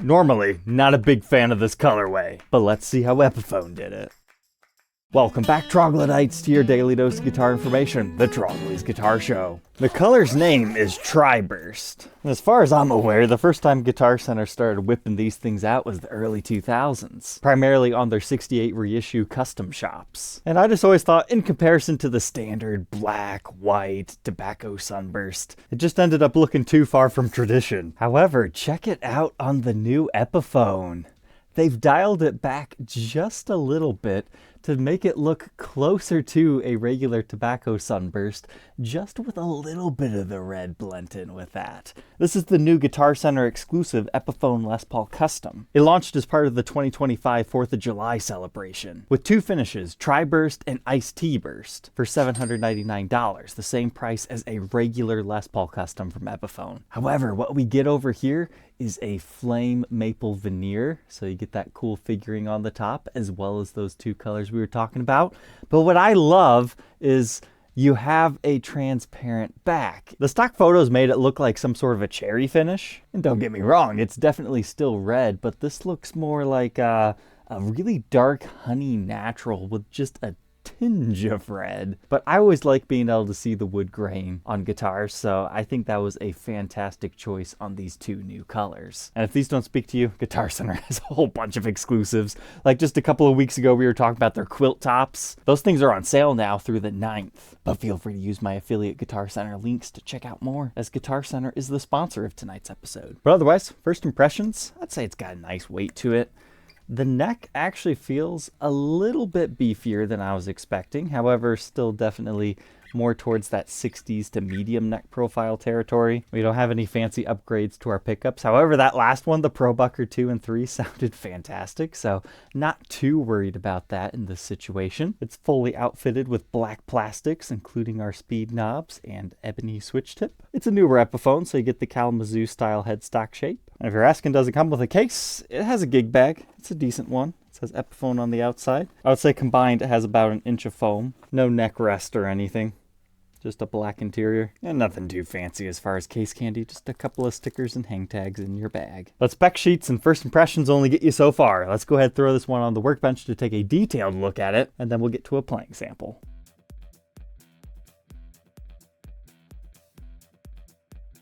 Normally, not a big fan of this colorway, but let's see how Epiphone did it. Welcome back, Troglodytes, to your daily dose of guitar information, the Trogly's Guitar Show. The color's name is Triburst. As far as I'm aware, the first time Guitar Center started whipping these things out was the early 2000s, primarily on their 68 reissue custom shops. And I just always thought, in comparison to the standard black, white, tobacco sunburst, it just ended up looking too far from tradition. However, check it out on the new Epiphone. They've dialed it back just a little bit to make it look closer to a regular tobacco sunburst, just with a little bit of the red blent in with that. This is the new Guitar Center exclusive Epiphone Les Paul Custom. It launched as part of the 2025 4th of July celebration, with two finishes, Triburst and Iced Tea Burst, for $799, the same price as a regular Les Paul Custom from Epiphone. However, what we get over here is a flame maple veneer, so you get that cool figuring on the top, as well as those two colors we were talking about. But what I love is you have a transparent back. The stock photos made it look like some sort of a cherry finish. And don't get me wrong, it's definitely still red, but this looks more like a really dark honey natural with just a tinge of red. But I always like being able to see the wood grain on guitars, so I think that was a fantastic choice on these two new colors. And if these don't speak to you, Guitar Center has a whole bunch of exclusives. Like just a couple of weeks ago, we were talking about their quilt tops. Those things are on sale now through the 9th. But feel free to use my affiliate Guitar Center links to check out more, as Guitar Center is the sponsor of tonight's episode. But otherwise, first impressions, I'd say it's got a nice weight to it. The neck actually feels a little bit beefier than I was expecting. However, still definitely more towards that 60s to medium neck profile territory. We don't have any fancy upgrades to our pickups. However, that last one, the Probucker 2 and 3, sounded fantastic, so not too worried about that in this situation. It's fully outfitted with black plastics, including our speed knobs and ebony switch tip. It's a newer Epiphone, so you get the Kalamazoo style headstock shape. And if you're asking, does it come with a case? It has a gig bag. It's a decent one. It says Epiphone on the outside. I would say combined it has about an inch of foam. No neck rest or anything. Just a black interior. And nothing too fancy as far as case candy. Just a couple of stickers and hang tags in your bag. But spec sheets and first impressions only get you so far. Let's go ahead and throw this one on the workbench to take a detailed look at it. And then we'll get to a playing sample.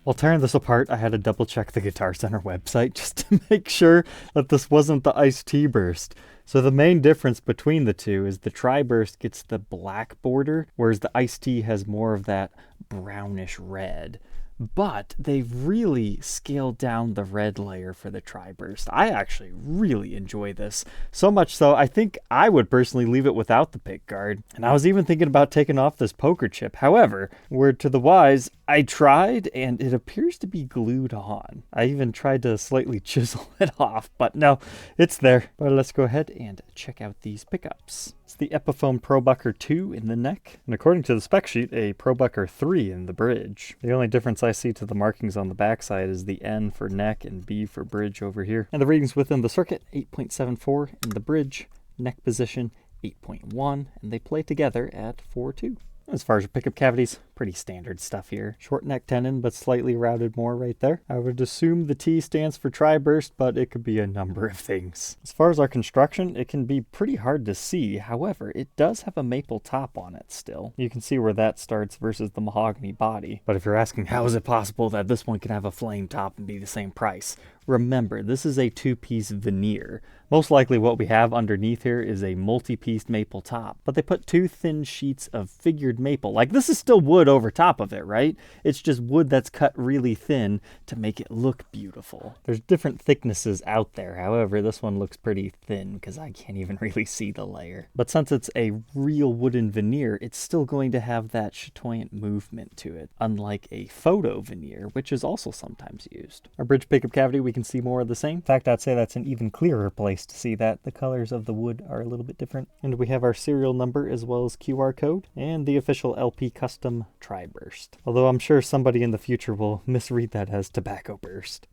While tearing this apart, I had to double check the Guitar Center website just to make sure that this wasn't the Iced Tea Burst. So the main difference between the two is the Triburst gets the black border, whereas the Iced Tea has more of that brownish red. But they've really scaled down the red layer for the Triburst. I actually really enjoy this. So much so, I think I would personally leave it without the pick guard. And I was even thinking about taking off this poker chip. However, word to the wise, I tried and it appears to be glued on. I even tried to slightly chisel it off, but no, it's there. But let's go ahead and check out these pickups. It's the Epiphone Probucker 2 in the neck, and according to the spec sheet, a Probucker 3 in the bridge. The only difference I see to the markings on the backside is the N for neck and B for bridge over here. And the readings within the circuit, 8.74 in the bridge, neck position 8.1, and they play together at 4.2. As far as your pickup cavities, pretty standard stuff here. Short neck tenon, but slightly routed more right there. I would assume the T stands for Triburst, but it could be a number of things. As far as our construction, it can be pretty hard to see. However, it does have a maple top on it still. You can see where that starts versus the mahogany body. But if you're asking how is it possible that this one can have a flame top and be the same price, remember, this is a two-piece veneer. Most likely what we have underneath here is a multi-piece maple top, but they put two thin sheets of figured maple. Like, this is still wood over top of it, right? It's just wood that's cut really thin to make it look beautiful. There's different thicknesses out there. However, this one looks pretty thin because I can't even really see the layer. But since it's a real wooden veneer, it's still going to have that chatoyant movement to it, unlike a photo veneer, which is also sometimes used. Our bridge pickup cavity, we can see more of the same. In fact, I'd say that's an even clearer place to see that. The colors of the wood are a little bit different. And we have our serial number as well as QR code and the official LP Custom Triburst. Although I'm sure somebody in the future will misread that as Tobacco Burst.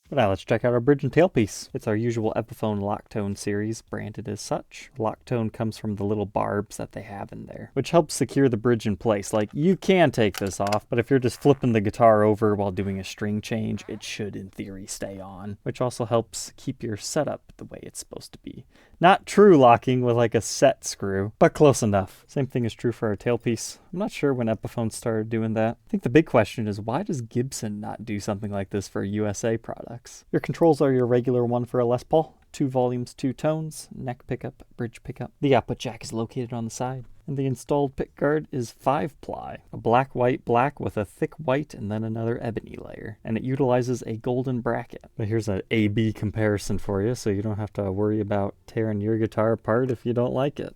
But now let's check out our bridge and tailpiece. It's our usual Epiphone Locktone series, branded as such. Locktone comes from the little barbs that they have in there, which helps secure the bridge in place. Like, you can take this off, but if you're just flipping the guitar over while doing a string change, it should, in theory, stay on, which also helps keep your setup the way it's supposed to be. Not true locking with like a set screw, but close enough. Same thing is true for our tailpiece. I'm not sure when Epiphone started doing that. I think the big question is, why does Gibson not do something like this for USA products? Your controls are your regular one for a Les Paul. 2 volumes, 2 tones, neck pickup, bridge pickup. The output jack is located on the side. And the installed pickguard is 5-ply, a black, white, black with a thick white and then another ebony layer. And it utilizes a golden bracket. But here's an A-B comparison for you, so you don't have to worry about tearing your guitar apart if you don't like it.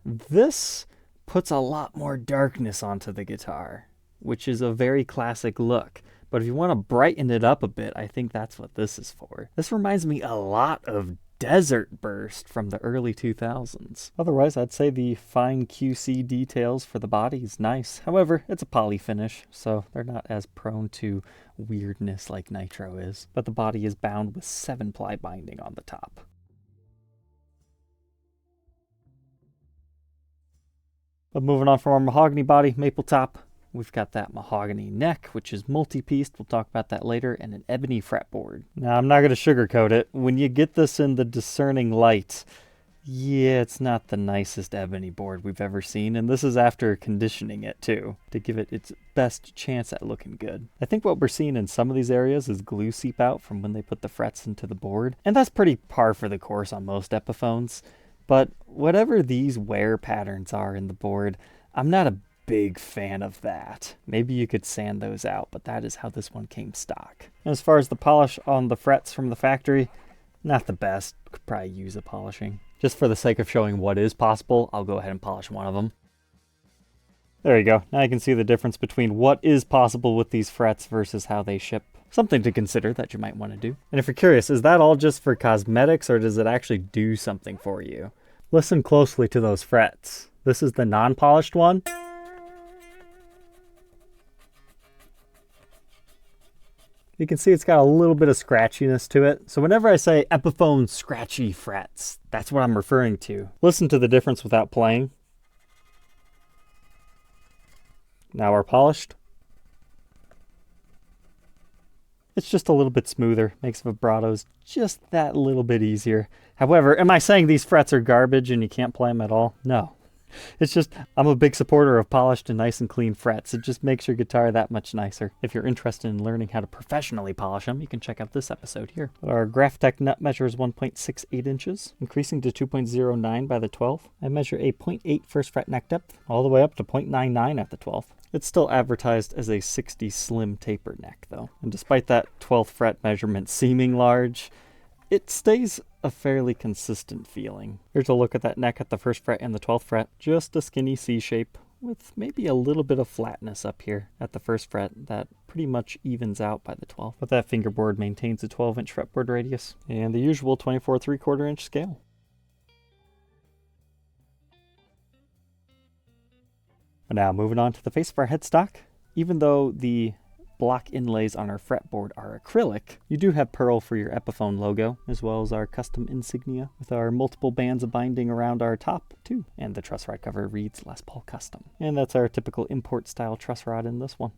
This puts a lot more darkness onto the guitar, which is a very classic look. But if you want to brighten it up a bit, I think that's what this is for. This reminds me a lot of Desert Burst from the early 2000s. Otherwise, I'd say the fine QC details for the body is nice. However, it's a poly finish, so they're not as prone to weirdness like Nitro is. But the body is bound with 7-ply binding on the top. But moving on from our mahogany body, maple top, we've got that mahogany neck, which is multi-pieced. We'll talk about that later, and an ebony fretboard. Now, I'm not going to sugarcoat it. When you get this in the discerning light, yeah, it's not the nicest ebony board we've ever seen, and this is after conditioning it, too, to give it its best chance at looking good. I think what we're seeing in some of these areas is glue seep out from when they put the frets into the board, and that's pretty par for the course on most Epiphones. But whatever these wear patterns are in the board, I'm not a big fan of that. Maybe you could sand those out, but that is how this one came stock. And as far as the polish on the frets from the factory, not the best. Could probably use a polishing. Just for the sake of showing what is possible, I'll go ahead and polish one of them. There you go. Now you can see the difference between what is possible with these frets versus how they ship. Something to consider that you might want to do. And if you're curious, is that all just for cosmetics or does it actually do something for you? Listen closely to those frets. This is the non-polished one. You can see it's got a little bit of scratchiness to it. So whenever I say Epiphone scratchy frets, that's what I'm referring to. Listen to the difference without playing. Now we're polished. It's just a little bit smoother, makes vibratos just that little bit easier. However, am I saying these frets are garbage and you can't play them at all? No. It's just, I'm a big supporter of polished and nice and clean frets. It just makes your guitar that much nicer. If you're interested in learning how to professionally polish them, you can check out this episode here. Our Graphtec nut measure is 1.68 inches, increasing to 2.09 by the 12th. I measure a 0.8 first fret neck depth, all the way up to 0.99 at the 12th. It's still advertised as a 60 slim taper neck though. And despite that 12th fret measurement seeming large, it stays a fairly consistent feeling. Here's a look at that neck at the 1st fret and the 12th fret. Just a skinny C shape with maybe a little bit of flatness up here at the 1st fret that pretty much evens out by the 12th. But that fingerboard maintains a 12-inch fretboard radius and the usual 24 3/4 inch scale. But now moving on to the face of our headstock. Even though the block inlays on our fretboard are acrylic, you do have pearl for your Epiphone logo, as well as our custom insignia with our multiple bands of binding around our top too. And the truss rod cover reads Les Paul Custom. And that's our typical import style truss rod in this one.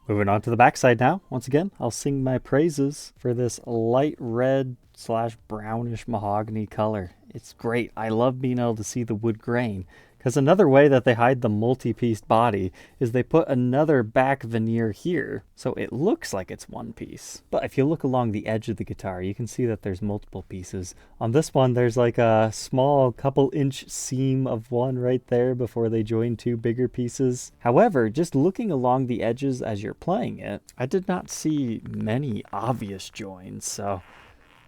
Moving on to the backside now. Once again, I'll sing my praises for this light red / brownish mahogany color. It's great. I love being able to see the wood grain. Because another way that they hide the multi-pieced body is they put another back veneer here, so it looks like it's one piece. But if you look along the edge of the guitar, you can see that there's multiple pieces. On this one, there's like a small couple-inch seam of one right there before they join 2 bigger pieces. However, just looking along the edges as you're playing it, I did not see many obvious joins, so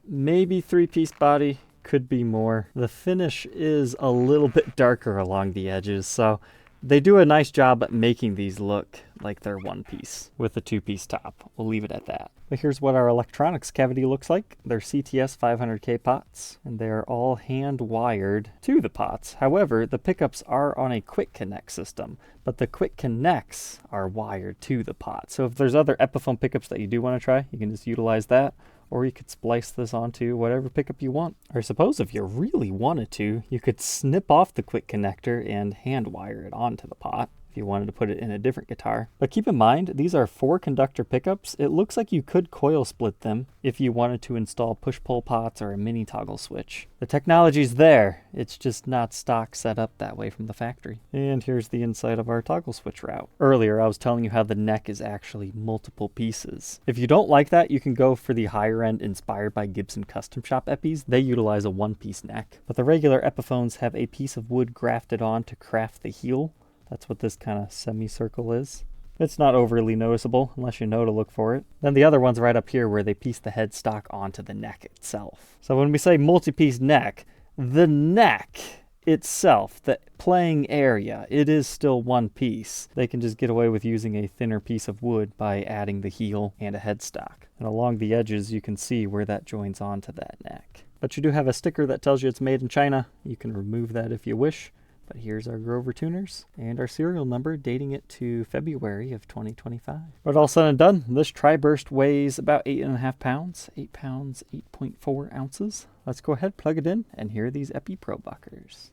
maybe 3-piece body. Could be more. The finish is a little bit darker along the edges, so They do a nice job at making these look like they're one piece with a two-piece top. We'll leave it at that. But here's what our electronics cavity looks like. They're CTS 500K pots, and they are all hand-wired to the pots. However, the pickups are on a quick connect system, but the quick connects are wired to the pot. So if there's other Epiphone pickups that you do want to try, you can just utilize that. Or you could splice this onto whatever pickup you want. Or suppose if you really wanted to, you could snip off the quick connector and hand wire it onto the pot if you wanted to put it in a different guitar. But keep in mind, these are 4-conductor pickups. It looks like you could coil split them if you wanted to install push-pull pots or a mini toggle switch. The technology's there. It's just not stock set up that way from the factory. And here's the inside of our toggle switch route. Earlier, I was telling you how the neck is actually multiple pieces. If you don't like that, you can go for the higher end inspired by Gibson Custom Shop Epis. They utilize a one-piece neck. But the regular Epiphones have a piece of wood grafted on to craft the heel. That's what this kind of semicircle is. It's not overly noticeable unless you know to look for it. Then the other one's right up here where they piece the headstock onto the neck itself. So when we say multi-piece neck, the neck itself, the playing area, it is still one piece. They can just get away with using a thinner piece of wood by adding the heel and a headstock. And along the edges you can see where that joins onto that neck. But you do have a sticker that tells you it's made in China. You can remove that if you wish. But here's our Grover tuners and our serial number dating it to February of 2025. But all said and done, this Triburst weighs about 8.5 pounds, 8 pounds, 8.4 ounces. Let's go ahead, plug it in, and hear these Epi Pro Buckers.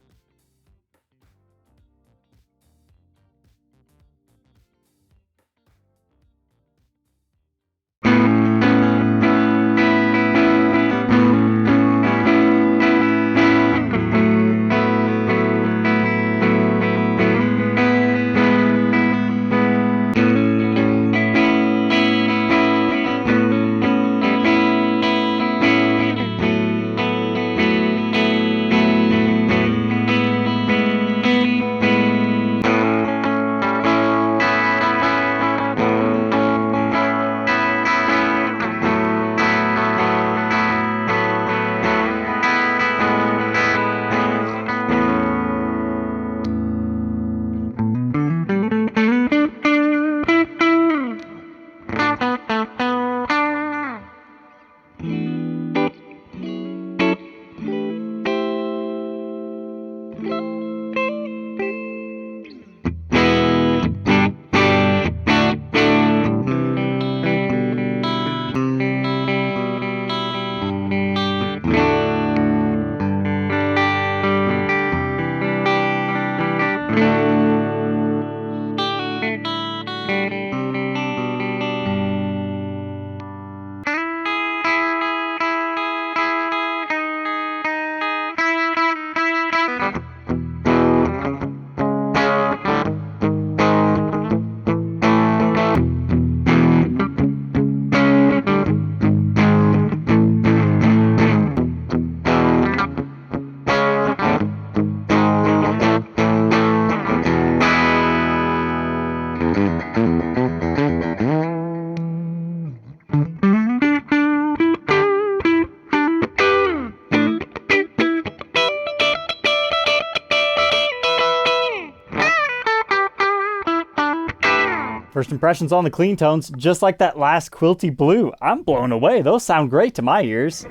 First impressions on the clean tones, just like that last quilty blue. I'm blown away. Those sound great to my ears.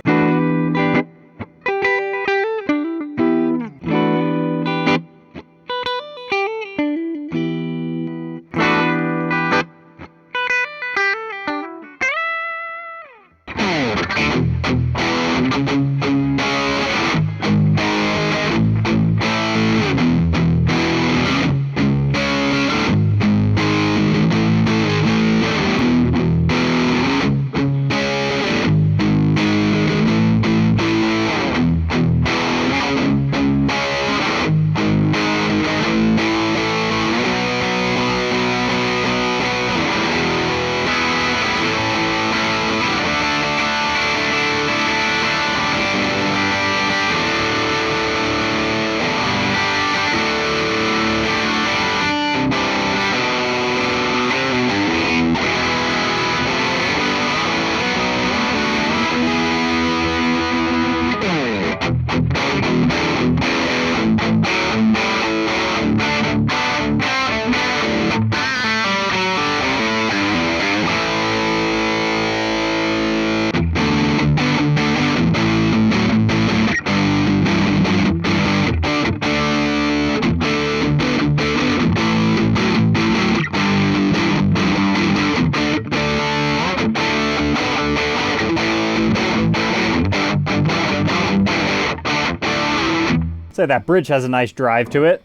Say that bridge has a nice drive to it.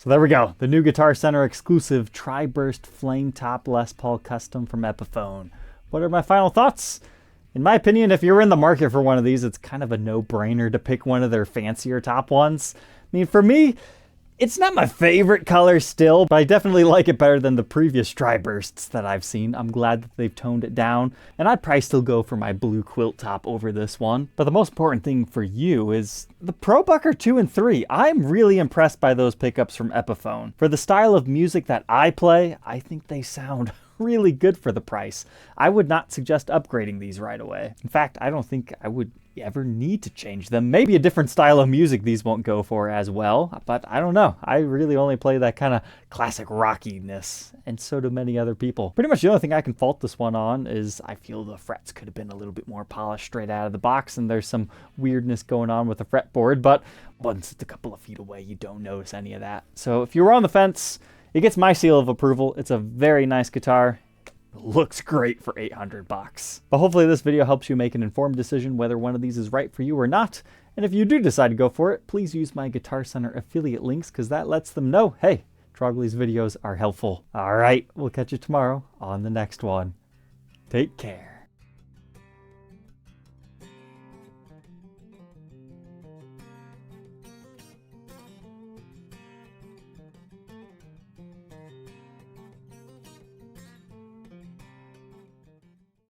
So there we go, the new Guitar Center exclusive Triburst Flame Top Les Paul Custom from Epiphone. What are my final thoughts? In my opinion, if you're in the market for one of these, it's kind of a no-brainer to pick one of their fancier top ones. I mean, for me, it's not my favorite color still, but I definitely like it better than the previous Tribursts that I've seen. I'm glad that they've toned it down, and I'd probably still go for my blue quilt top over this one. But the most important thing for you is the Pro Bucker 2 and 3. I'm really impressed by those pickups from Epiphone. For the style of music that I play, I think they sound really good for the price. I would not suggest upgrading these right away. In fact, I don't think I would ever need to change them. Maybe a different style of music these won't go for as well, but I don't know. I really only play that kind of classic rockiness, and so do many other people. Pretty much the only thing I can fault this one on is I feel the frets could have been a little bit more polished straight out of the box, and there's some weirdness going on with the fretboard, but once it's a couple of feet away, you don't notice any of that. So if you were on the fence, it gets my seal of approval. It's a very nice guitar. Looks great for 800 bucks. But hopefully this video helps you make an informed decision whether one of these is right for you or not. And if you do decide to go for it, please use my Guitar Center affiliate links because that lets them know, hey, Trogly's videos are helpful. All right, we'll catch you tomorrow on the next one. Take care.